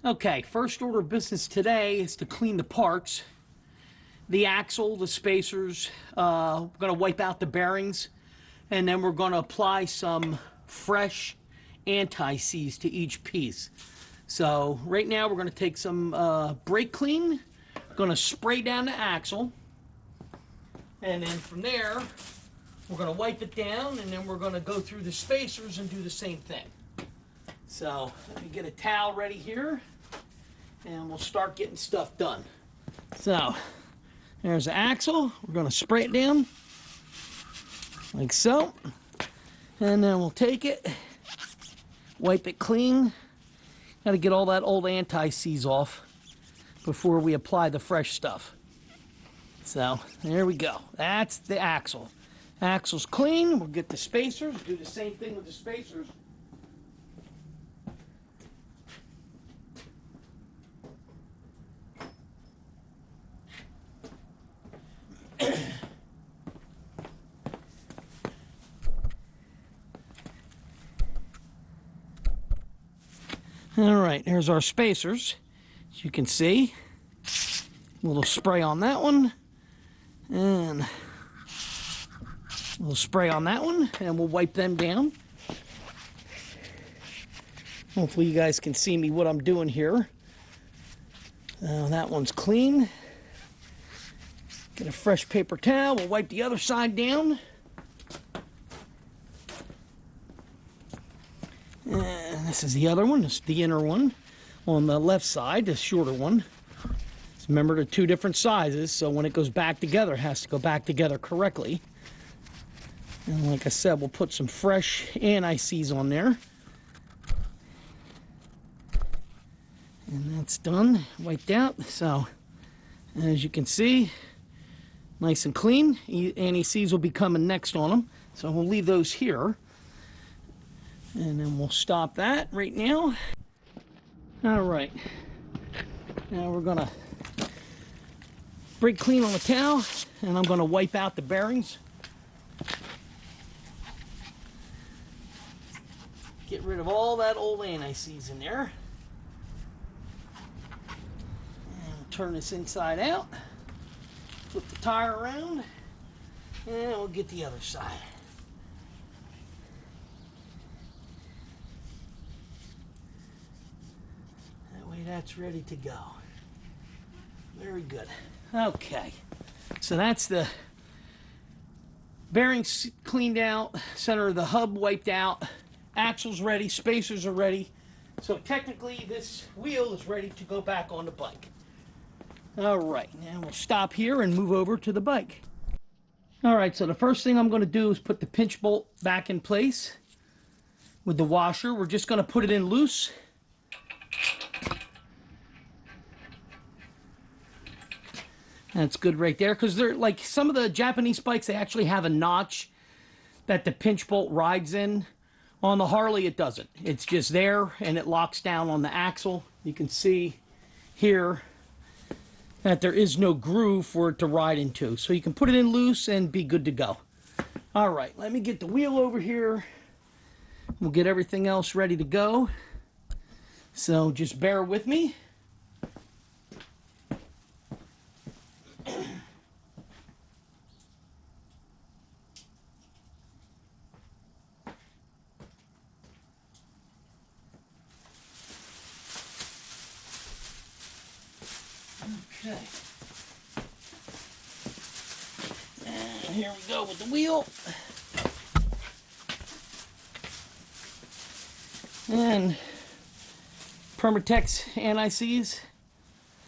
Okay, first order of business today is to clean the parts. The axle, the spacers, we're going to wipe out the bearings, and then we're going to apply some fresh anti-seize to each piece. So right now we're going to take some brake clean, going to spray down the axle, and then from there we're going to wipe it down, and then we're going to go through the spacers and do the same thing. So let me get a towel ready here, and we'll start getting stuff done. So there's the axle. We're going to spray it down like so, and then we'll take it, wipe it clean. Got to get all that old anti-seize off before we apply the fresh stuff. So there we go. That's the axle. Axle's clean. We'll get the spacers, do the same thing with the spacers. All right, here's our spacers. As you can see, a little spray on that one, and a little spray on that one, and we'll wipe them down. Hopefully you guys can see me what I'm doing here. That one's clean. Get a fresh paper towel. We'll wipe the other side down. And this is the other one. This is the inner one on the left side, the shorter one. Just remember, they're two different sizes, so when it goes back together, it has to go back together correctly. And like I said, we'll put some fresh anti-seize on there. And that's done, wiped out. So as you can see, nice and clean. Anti-seize will be coming next on them, so we'll leave those here. And then we'll stop that right now. All right. Now we're gonna brake clean on the towel, and I'm gonna wipe out the bearings. Get rid of all that old anti-seize in there. And we'll turn this inside out. Flip the tire around, and we'll get the other side. That's ready to go. Very good. Okay, so that's the bearings cleaned out, center of the hub wiped out, axle's ready, spacers are ready. So technically this wheel is ready to go back on the bike. All right, now we'll stop here and move over to the bike. All right, so the first thing I'm going to do is put the pinch bolt back in place with the washer. We're just going to put it in loose. That's good right there, because they're like some of the Japanese bikes, they actually have a notch that the pinch bolt rides in. On the Harley, it doesn't. It's just there, and it locks down on the axle. You can see here that there is no groove for it to ride into. So you can put it in loose and be good to go. All right, let me get the wheel over here. We'll get everything else ready to go. So just bear with me. Okay. And here we go with the wheel. And Permatex anti-seize.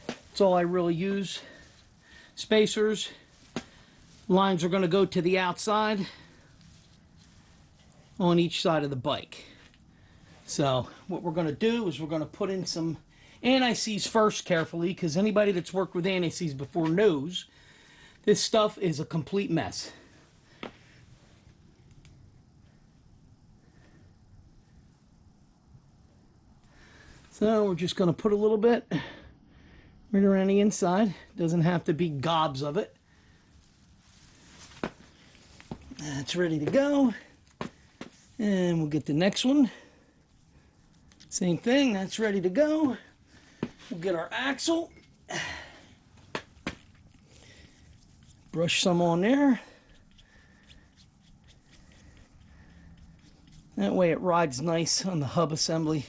That's all I really use. Spacers. Lines are going to go to the outside on each side of the bike. So what we're going to do is we're going to put in some anti-seize first carefully, because anybody that's worked with anti-seize before knows this stuff is a complete mess. So we're just going to put a little bit right around the inside. Doesn't have to be gobs of it. That's ready to go. And we'll get the next one. Same thing, that's ready to go. We'll get our axle, brush some on there. That way it rides nice on the hub assembly.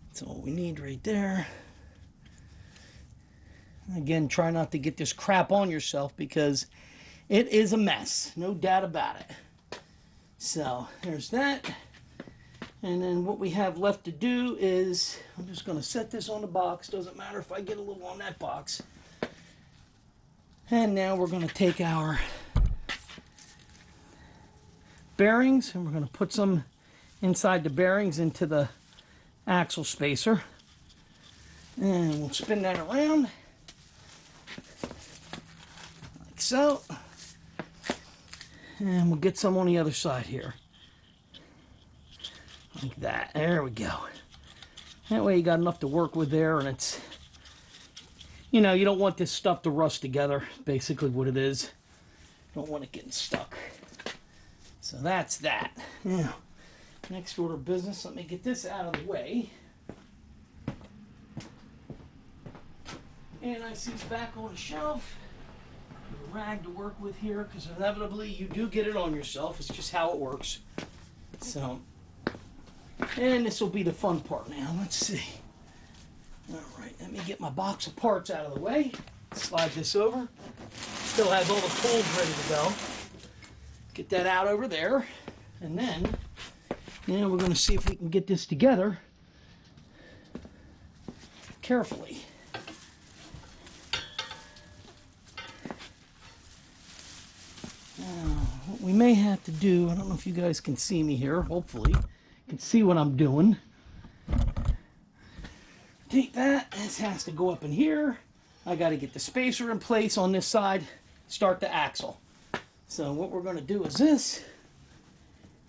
That's all we need right there. Again, try not to get this crap on yourself because it is a mess, no doubt about it. So there's that. And then what we have left to do is, I'm just going to set this on the box. Doesn't matter if I get a little on that box. And now we're going to take our bearings and we're going to put some inside the bearings into the axle spacer. And we'll spin that around like so. And we'll get some on the other side here. Like that. There we go. That way you got enough to work with there, and it's, you know, you don't want this stuff to rust together. Basically what it is. You don't want it getting stuck. So that's that. Now, next order of business, let me get this out of the way. And I see it's back on the shelf. A rag to work with here, because inevitably you do get it on yourself. It's just how it works. So, and this will be the fun part now. Let's see. All right, let me get my box of parts out of the way. Slide this over. Still have all the pulls ready to go. Get that out over there. And then, now we're going to see if we can get this together carefully. Now, what we may have to do, I don't know if you guys can see me here, hopefully. You can see what I'm doing. Take that, this has to go up in here. I got to get the spacer in place on this side, start the axle. So what we're going to do is this.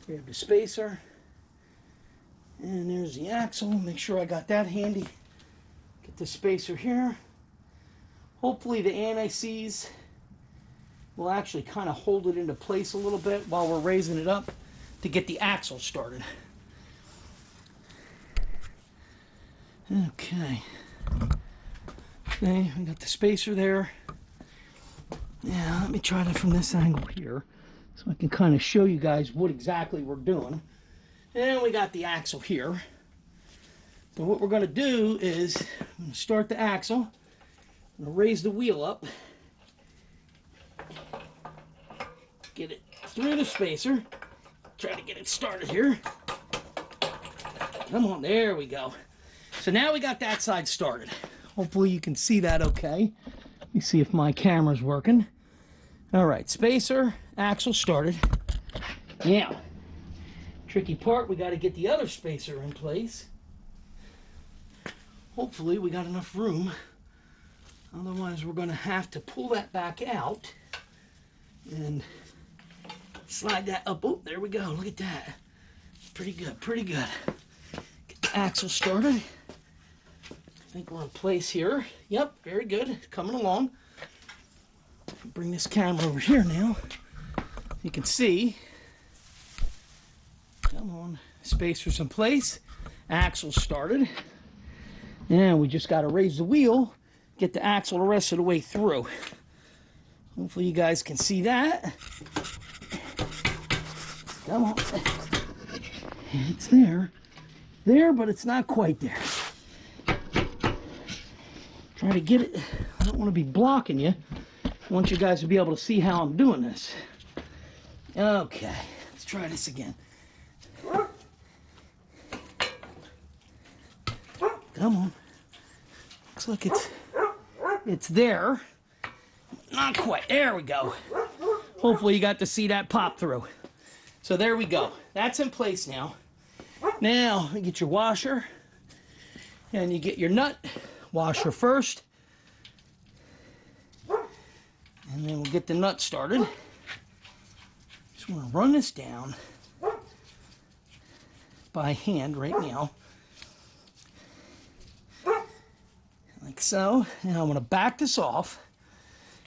Grab the spacer. And there's the axle. Make sure I got that handy. Get the spacer here. Hopefully the anti-seize will actually kind of hold it into place a little bit while we're raising it up to get the axle started. Okay. Okay, I got the spacer there. Yeah, let me try that from this angle here so I can kind of show you guys what exactly we're doing. And we got the axle here. So what we're going to do is I'm going to start the axle. I'm going to raise the wheel up. Get it through the spacer. Try to get it started here. Come on, there we go. So now we got that side started. Hopefully you can see that okay. Let me see if my camera's working. All right, spacer, axle started. Now, tricky part, we got to get the other spacer in place. Hopefully we got enough room. Otherwise we're going to have to pull that back out and slide that up. Oh, there we go. Look at that. Pretty good, pretty good. Get the axle started. I think we're in place here. Yep, very good. Coming along. Bring this camera over here now. You can see. Come on. Spacer's in place. Axle started. Now we just got to raise the wheel. Get the axle the rest of the way through. Hopefully you guys can see that. Come on. It's there. There, but it's not quite there. Try to get it. I don't want to be blocking you. I want you guys to be able to see how I'm doing this. Okay, let's try this again. Come on. Looks like it's there. Not quite. There we go. Hopefully you got to see that pop through. So there we go. That's in place now. Now you get your washer and you get your nut. Washer first. And then we'll get the nut started. Just want to run this down by hand right now. Like so. Now I'm going to back this off.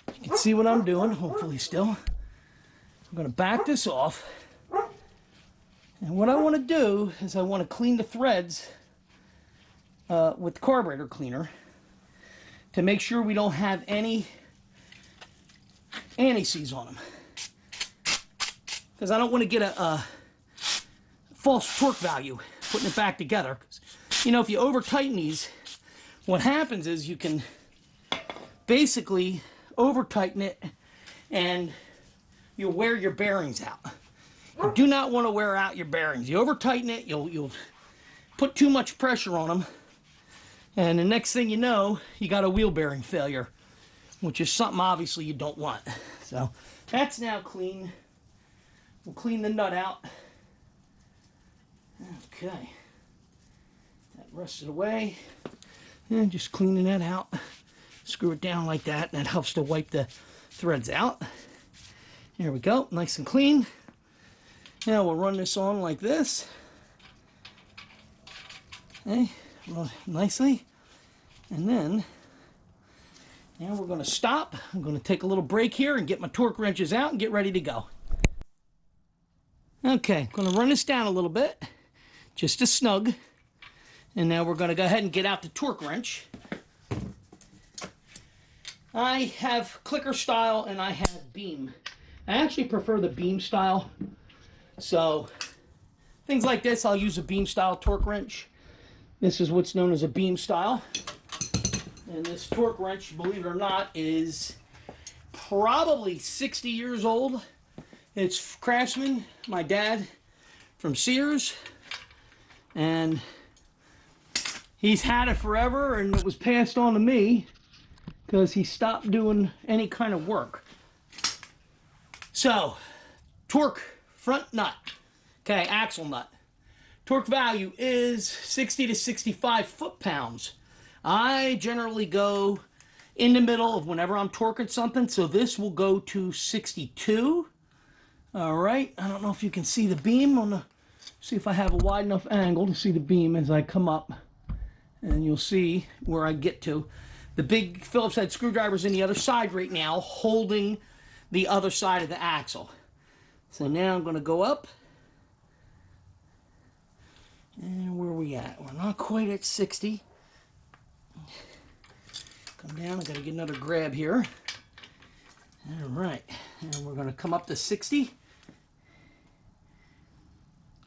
You can see what I'm doing, hopefully still. I'm going to back this off. And what I want to do is I want to clean the threads with carburetor cleaner to make sure we don't have any anti-seize on them. Because I don't want to get a false torque value putting it back together. You know, if you over tighten these, what happens is you can basically over tighten it and you'll wear your bearings out. You do not want to wear out your bearings. You over tighten it, you'll put too much pressure on them, and the next thing you know, you got a wheel bearing failure, which is something obviously you don't want. So that's now clean. We'll clean the nut out. Okay, that rusted away, and just cleaning that out. Screw it down like that, and that helps to wipe the threads out. There we go, nice and clean. Now we'll run this on like this. Okay, well, nicely. And then, now we're going to stop. I'm going to take a little break here and get my torque wrenches out and get ready to go. Okay, I'm going to run this down a little bit, just a snug. And now we're going to go ahead and get out the torque wrench. I have clicker style and I have beam. I actually prefer the beam style. So things like this, I'll use a beam style torque wrench. This is what's known as a beam style. And this torque wrench, believe it or not, is probably 60 years old. It's Craftsman, my dad from Sears. And he's had it forever, and it was passed on to me because he stopped doing any kind of work. So, torque front nut, okay, axle nut. Torque value is 60 to 65 foot-pounds. I generally go in the middle of whenever I'm torquing something, so this will go to 62. All right, I don't know if you can see the beam on the, see if I have a wide enough angle to see the beam as I come up, and you'll see where I get to. The big Phillips head screwdriver's in the other side right now, holding the other side of the axle. So now I'm going to go up. And where are we at? We're not quite at 60. Come down, I got to get another grab here. All right, and we're going to come up to 60.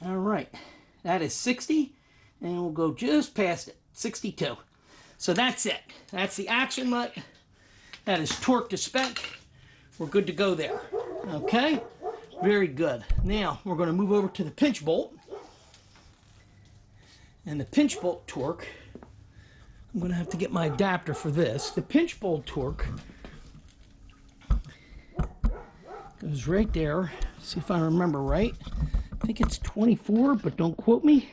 All right, that is 60, and we'll go just past it, 62. So that's it. That's the axle nut. That is torque to spec. We're good to go there. Okay, very good. Now we're going to move over to the pinch bolt. And the pinch bolt torque, I'm going to have to get my adapter for this. The pinch bolt torque goes right there. See if I remember right. I think it's 24, but don't quote me.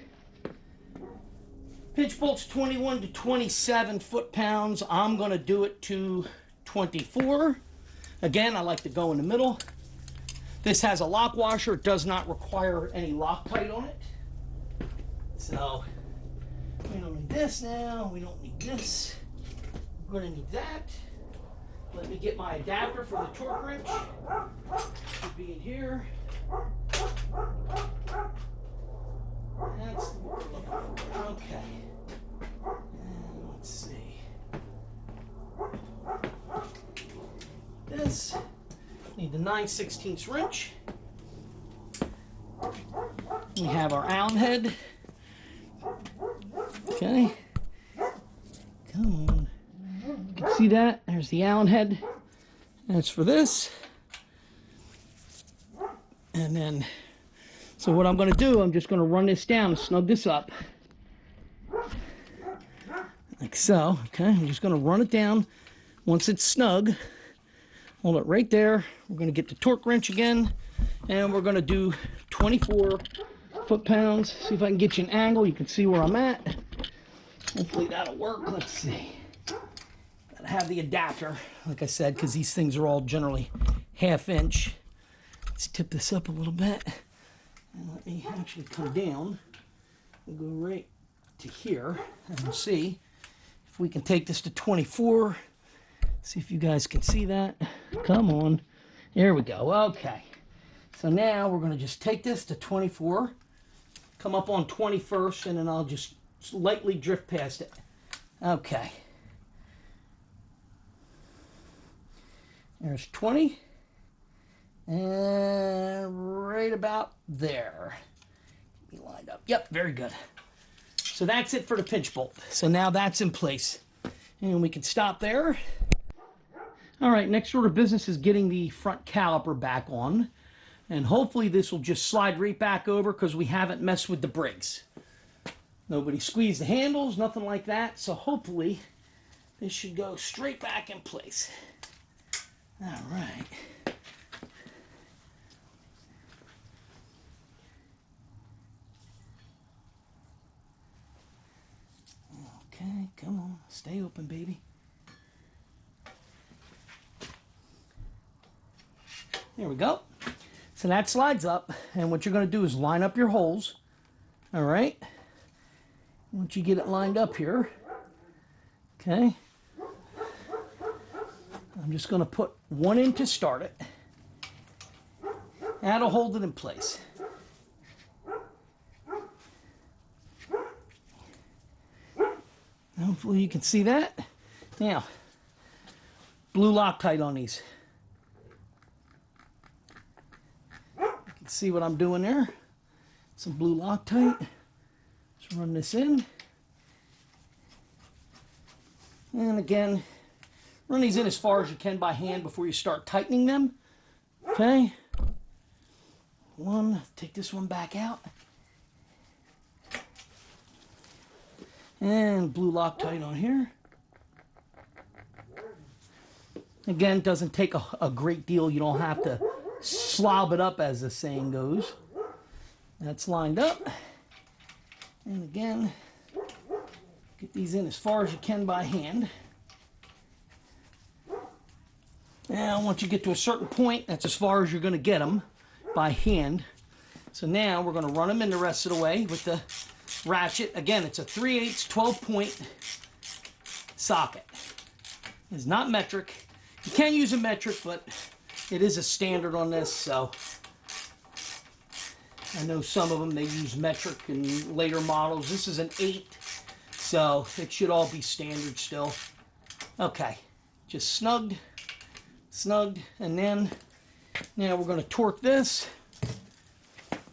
Pinch bolt's 21 to 27 foot-pounds. I'm going to do it to 24. Again, I like to go in the middle. This has a lock washer. It does not require any Loctite on it. So we don't need this now. We don't need this. We're going to need that. Let me get my adapter for the torque wrench. Should be in here. That's what we're looking for. Okay. And let's see. This. Need the 9/16 wrench. We have our Allen head. Okay. Come on. You can see that. There's the Allen head. That's for this. And then, so what I'm going to do, I'm just going to run this down and snug this up. Like so. Okay. I'm just going to run it down. Once it's snug, hold it right there. We're going to get the torque wrench again. And we're going to do 24 foot-pounds. See if I can get you an angle. You can see where I'm at. Hopefully that'll work. Let's see. Gotta have the adapter, like I said, because these things are all generally 1/2 inch. Let's tip this up a little bit. And let me actually come down. We'll go right to here. And we'll see if we can take this to 24. See if you guys can see that. Come on. There we go. Okay. So now we're going to just take this to 24. Come up on 21st, and then I'll just Just lightly drift past it. Okay. There's 20. And right about there. Be lined up. Yep, very good. So that's it for the pinch bolt. So now that's in place. And we can stop there. All right, next order of business is getting the front caliper back on. And hopefully this will just slide right back over because we haven't messed with the brakes. Nobody squeezed the handles, nothing like that. So hopefully this should go straight back in place. All right. Okay, come on, stay open, baby. There we go. So that slides up, and what you're going to do is line up your holes. All right. Once you get it lined up here, okay, I'm just going to put one in to start it. That'll hold it in place. Hopefully you can see that. Now, blue Loctite on these. You can see what I'm doing there. Some blue Loctite. Let's run this in. And again, run these in as far as you can by hand before you start tightening them. Okay. One, take this one back out. And blue Loctite on here. Again, doesn't take a great deal. You don't have to slob it up, as the saying goes. That's lined up. And again, get these in as far as you can by hand. Now, once you get to a certain point, that's as far as you're going to get them by hand. So now we're going to run them in the rest of the way with the ratchet. Again, it's a 3/8 12-point socket. It's not metric. You can use a metric, but it is a standard on this, so I know some of them, they use metric in later models. This is an 8, so it should all be standard still. Okay, just snugged, and then now we're going to torque this.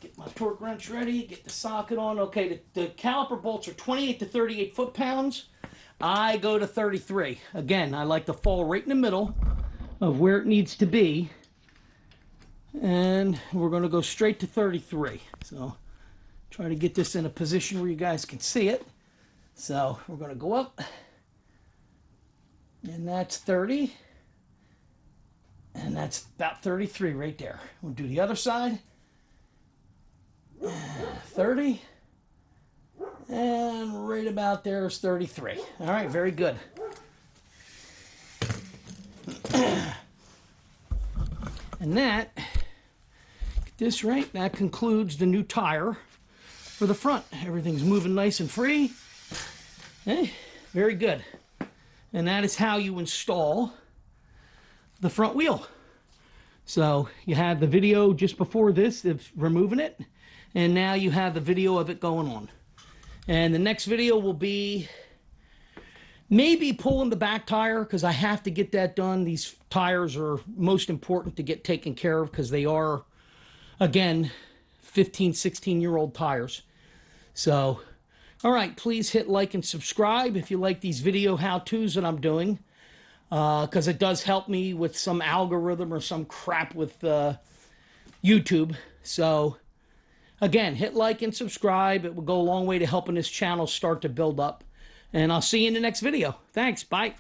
Get my torque wrench ready, get the socket on. Okay, the caliper bolts are 28 to 38 foot-pounds. I go to 33. Again, I like to fall right in the middle of where it needs to be. And we're going to go straight to 33. So try to get this in a position where you guys can see it. So we're going to go up. And that's 30. And that's about 33 right there. We'll do the other side. 30. And right about there is 33. All right, very good. And that, get this right, that concludes the new tire for the front. Everything's moving nice and free. Okay, very good. And that is how you install the front wheel. So you have the video just before this of removing it, and now you have the video of it going on. And the next video will be maybe pulling the back tire, because I have to get that done. These tires are most important to get taken care of because they are, again, 15, 16-year-old tires. So, all right, please hit like and subscribe if you like these video how-tos that I'm doing, because it does help me with some algorithm or some crap with YouTube. So, again, hit like and subscribe. It will go a long way to helping this channel start to build up. And I'll see you in the next video. Thanks. Bye.